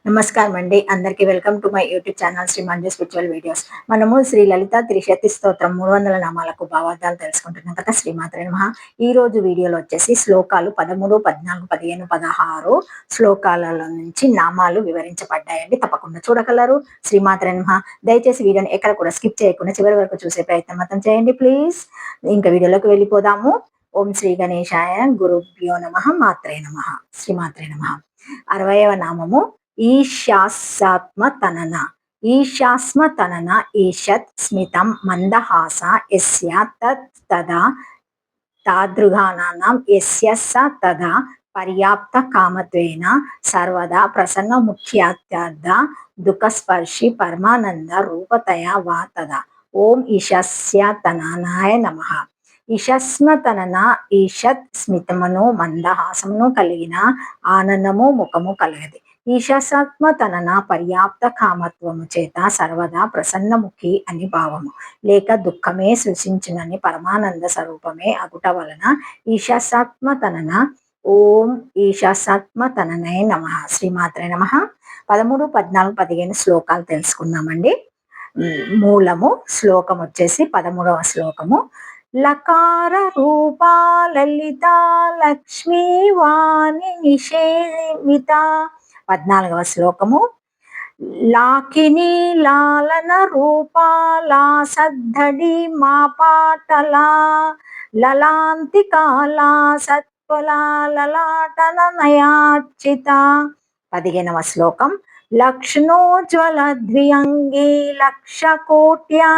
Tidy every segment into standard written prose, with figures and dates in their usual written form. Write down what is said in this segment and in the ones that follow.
నమస్కారం అండి. అందరికీ welcome to my YouTube channel Shri Manju spiritual videos. మనము శ్రీ లలిత త్రిశతి స్తోత్రం 300 నామాలకు భావార్థాలు తెలుసుకుంటున్నాం కదా! శ్రీమాత్రే నమః. ఈ రోజు వీడియోలో వచ్చేసి శ్లోకాలు 13, 14, 15, 16 శ్లోకాలలో నుంచి నామాలు వివరించబడ్డాయండి. తప్పకుండా చూడగలరు. శ్రీమాత్రే నమః. దయచేసి వీడియోని ఎక్కడ కూడా స్కిప్ చేయకుండా చివరి వరకు చూసే ప్రయత్నం మాత్రం చేయండి ప్లీజ్. ఇంకా వీడియోలోకి వెళ్ళిపోదాము. ఓం శ్రీ గణేశాయ గురుభ్యో నమః. మాత్రే నమః. శ్రీమాత్రే నమః. 60వ నామము ఈశాస్యాత్మ తనన. ఈశాస్మ తనన ఈషత్ స్మితం మందహాస యస్య తత్ తదా తాదృగానాం యస్య స తదా పర్యాప్త కామత్వేన సర్వదా ప్రసన్న ముఖ్యాత్యర్థ దుఃఖస్పర్శి పరమానంద రూపతయా వా తదా. ఓం ఈశస్య తననాయ నమః. ఈశస్మ తనన ఈషత్ స్మితమును మందహాసమును కలిగిన ఆనందము ముఖము కలగది. ఈశాసాత్మ తనన పర్యాప్త కామత్వము చేత సర్వదా ప్రసన్నముఖి అని భావము, లేక దుఃఖమే సృష్టించునని పరమానంద స్వరూపమే అగుట వలన ఈశాసాత్మ తనన. ఓం ఈశాసాత్మ తననే నమ. శ్రీమాత్రే నమ. 13, 14, 15 శ్లోకాలు తెలుసుకుందామండి. మూలము శ్లోకం వచ్చేసి 13వ శ్లోకము. లకార రూపా లలిత లక్ష్మీ వాణి నిషేవిత. 14వ శ్లోకము. లాకిని లాలన రూపాలా సద్ధడి మా పాటలా లలాంతికాలా సత్పలా లలాటన నయార్చిత. 15వ శ్లోకం. లక్ష్ణోజ్వల ద్వియంగి లక్ష కోట్యాండండనాయక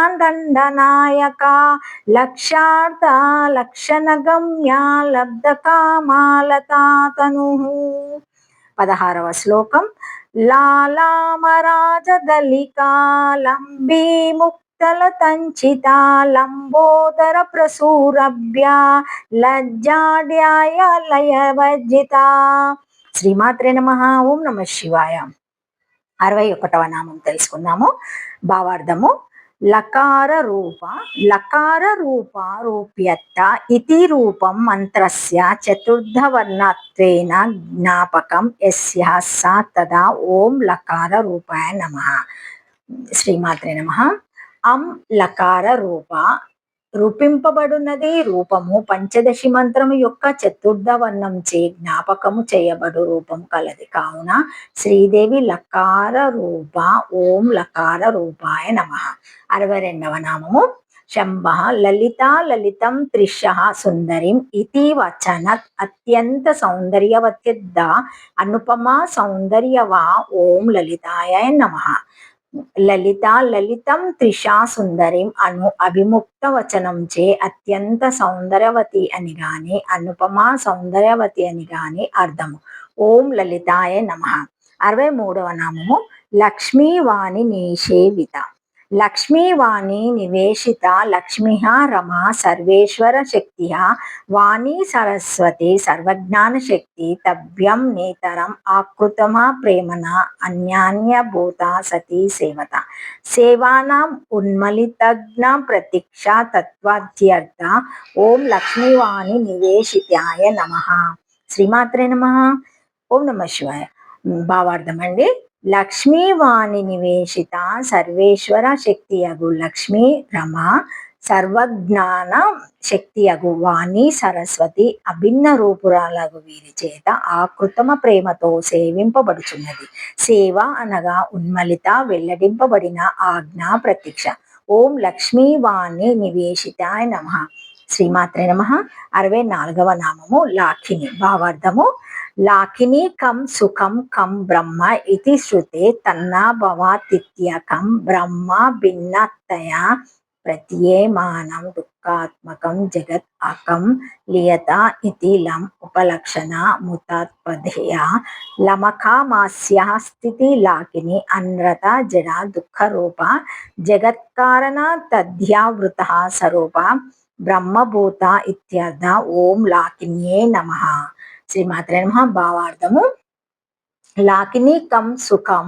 లక్షార్థ లక్షణ గమ్య లబ్ధ కామాలతాతను. 16వ శ్లోకం. లాలామరాజదలికా లంబీ ముక్తల తంచిత లంబోదర ప్రసూరభ్య లజ్జాడ్యాయ లయవర్జిత. శ్రీమాత్రే నమః. ఓం నమః శివాయ. 61వ నామం తెలుసుకుందాము. భావార్థము. లకార రూప. లకార రూప రూప్యత్త ఇతి రూపం మంత్రస్య చతుర్థవర్ణత్వేన జ్ఞాపకం యస్య స తదా ఓం లకార రూపాయ నమః. శ్రీమాత్రే నమః. లకార రూప రూపింపబడున్నది. రూపము పంచదశి మంత్రము యొక్క చతుర్థ వర్ణం చే జ్ఞాపకము చేయబడు రూపం కలది. కావున శ్రీదేవి లకార రూప. ఓం లకార రూపాయ నమః. 62వ నామము. శంభ లలిత లలితం త్రిశః సుందరిం ఇతి వచనత్ అత్యంత సౌందర్యవత్యద్ద అనుపమా సౌందర్యవా. ఓం లలితాయ నమః. లలిత లలితం త్రిషా సుందరిం అను అభిముక్త వచనం చే అత్యంత సౌందర్యవతి అని గాని అనుపమా సౌందర్యవతి అని గాని అర్థము. ఓం లలితాయ నమః. 63వ నామము. లక్ష్మీవాణి నిషేవిత. లక్ష్మీవాణి నివేశిత లక్ష్మిః రమా సర్వేశ్వర శక్తిః వాణి సరస్వతి సర్వజ్ఞాన శక్తి తభ్యం నేతరం ఆకృతమా ప్రేమన అన్యాన్యభూత సతీ సేవత. సేవానాం ఉన్మలితజ్ఞ ప్రతీక్ష తత్వాధ్యర్థ. ఓం లక్ష్మీవాణి నివేశితాయ నమః. శ్రీమాత్రే నమః. ఓం నమః శివాయ. భావార్థం అండి. లక్ష్మీవాణి నివేశిత సర్వేశ్వర శక్తి అగు లక్ష్మీ రమ సర్వజ్ఞాన శక్తి అగు వాణి సరస్వతి అభిన్న రూపురాలగు వీరి చేత ఆకృతమ ప్రేమతో సేవింపబడుచున్నది. సేవ అనగా ఉన్మలిత వెల్లడింపబడిన ఆజ్ఞా ప్రతీక్ష. ఓం లక్ష్మీవాణి నివేశితాయ నమః. శ్రీమాత్రే నమః. 64వ నామము. లాకిని. భావార్థము. లాకిని కం సుఖం కం బ్రహ్మ ఇతి శృతే తన్నా భవాతిత్యకం బ్రహ్మ భిన్నతయా ప్రత్యేమానం దుఃఖాత్మకం జగత్ అకం లియత ఇతి లం ఉపలక్షణ ముతాత్పదేయ లమకామాస్య స్థితి లాకిని అన్రత జడ దుఃఖరూప జగత్కారణ తద్యావృత స్వరూప బ్రహ్మభూత ఇత్యర్థ. ఓం లాకిన్యే నమః. శ్రీమాత్రే నమః. భావార్థము. లాకిని కం సుఖం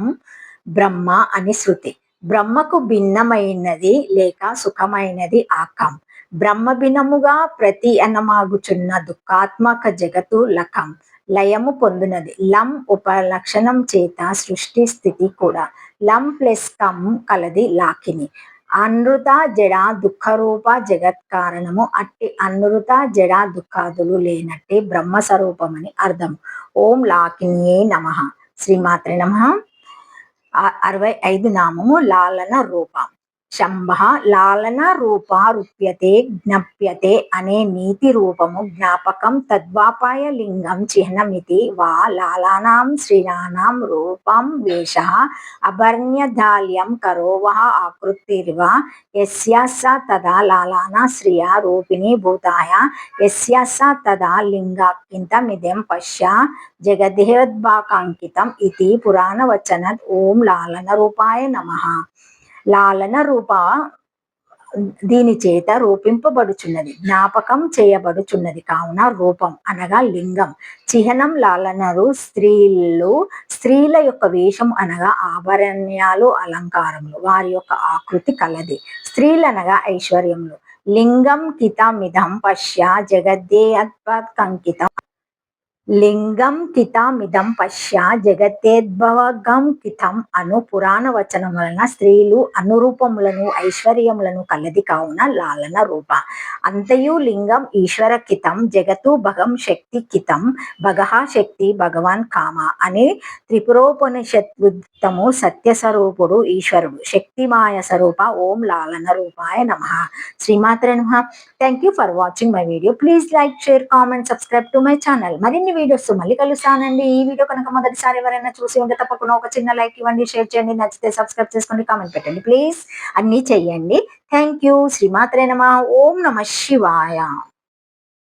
బ్రహ్మ అని శృతి. బ్రహ్మకు భిన్నమైనది లేక సుఖమైనది ఆకం. బ్రహ్మ భిన్నముగా ప్రతి అనమాగుచున్న దుఃఖాత్మక జగత్తు లకం. లయము పొందునది. లం ఉపలక్షణం చేత సృష్టి స్థితి కూడా. లం ప్లస్ కం కలది లాకిని. అనృత జడ దుఃఖరూప జగత్ కారణము. అట్టి అనృత జడ దుఃఖాదులు లేనట్టి బ్రహ్మస్వరూపమని అర్థం. ఓం లాకిన్యే నమః. శ్రీమాత్రే నమః. 65 నామము లాలన రూప. శంభ లాలన రూప రూప్యతే జ్ఞప్యతే అనే నీతి రూపము జ్ఞాపకం తద్వాపాయ లింగం చిహ్నమితి వా లాలానాం శ్రీరానాం రూపం వేష అభర్ణ్యధాల్యం కరోవః ఆకృతిర్వ యస్య స తదా లాలానా శ్రియ రూపిణి భూతాయ యస్య స తదా లింగాకింతమిదం పశ్య జగదేహోద్భాకాంకితం ఇది పురాణవచనద్. ఓం లాలన రూపాయ నమః. లాలన రూప దీని చేత రూపింపబడుచున్నది, జ్ఞాపకం చేయబడుచున్నది కావున రూపం అనగా లింగం. చిహ్నం లాలనరు స్త్రీలు, స్త్రీల యొక్క వేషం అనగా ఆభరణ్యాలు అలంకారములు, వారి యొక్క ఆకృతి కలది. స్త్రీలనగా ఐశ్వర్యములు. లింగం కితమిదం పశ్య జగద్దేహోద్భాకాంకితం. లింగం కితామిదం పశ్య జగత్తేద్భవగం కితం అను పురాణ వచనం వలన స్త్రీలు అనురూపములను ఐశ్వర్యములను కలది కావున లాలన రూప. అంతయు లింగం ఈశ్వర కితం జగత్తు భగం శక్తి కితం. భగః శక్తి భగవాన్ కామ అని త్రిపురోపనిషత్తుత్తము సత్యస్వరూపుడు ఈశ్వరుడు. శక్తిమాయ స్వరూప. ఓం లాలన రూపాయ నమః. శ్రీమాత్రే నమః. Thank you for watching my video. Please like, share, comment, subscribe to my channel. మరిన్ని వీడియోస్ మళ్ళీ కలుస్తానండి. ఈ వీడియో కనుక మొదటిసారి ఎవరైనా చూసి ఉంటే తప్పకుండా ఒక చిన్న లైక్ ఇవ్వండి, షేర్ చేయండి, నచ్చితే సబ్స్క్రైబ్ చేసుకోండి, కామెంట్ పెట్టండి ప్లీజ్. అన్నీ చెయ్యండి. Thank you. శ్రీమాత్రే నమః. ఓం నమః శివాయ.